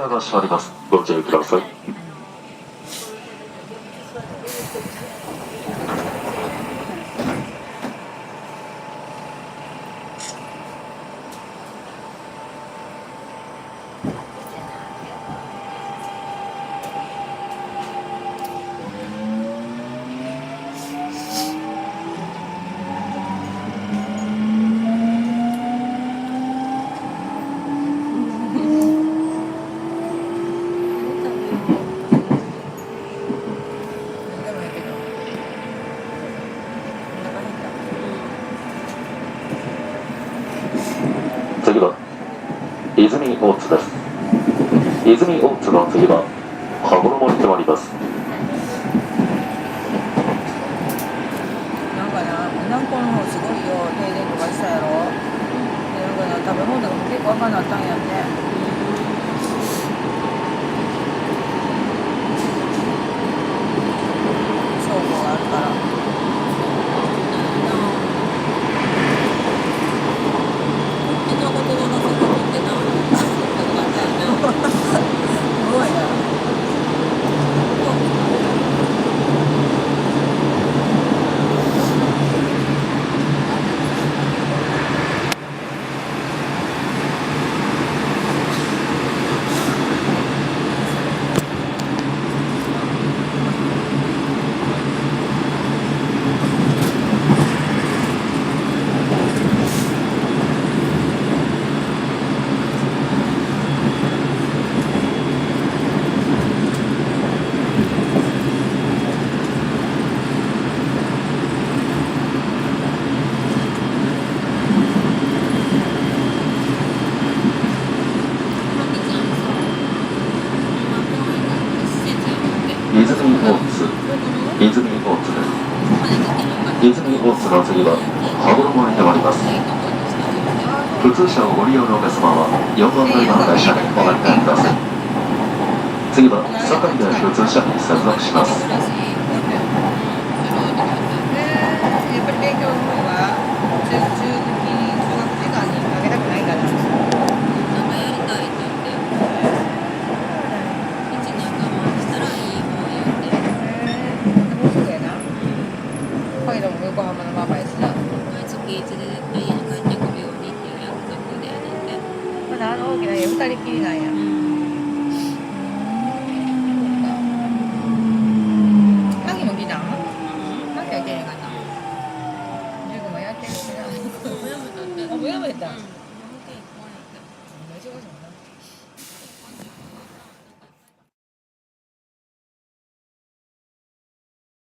扉が閉まります。ご注意ください。次は泉大津です。泉大津の次は羽衣に停まります。なんかな、南港の方すごいよ、停電とかしたやろ。で、なんかな、食べ物とかも結構赤になったんやって。証拠があるから。すごいな。泉大津です。泉大津の次は羽衣に停まります。普通車をご利用のお客様は4番乗り場の台車にお乗り換えください。次は堺台普通車に接続します。やっぱり勉強の方が中学時間にかけたくないから。なんかやりたいって言って、1年我慢したらいいもん言うて、もうすぐやな。北海道も横浜のままやしな。毎月いつで絶対家に帰ってくるようにっていう約束でやねんて。まだあの大きな家2人きりなんや。萩も来たん？萩は来てへんかった。塾もやってるしな。もうやめたって。あ、もうやめた。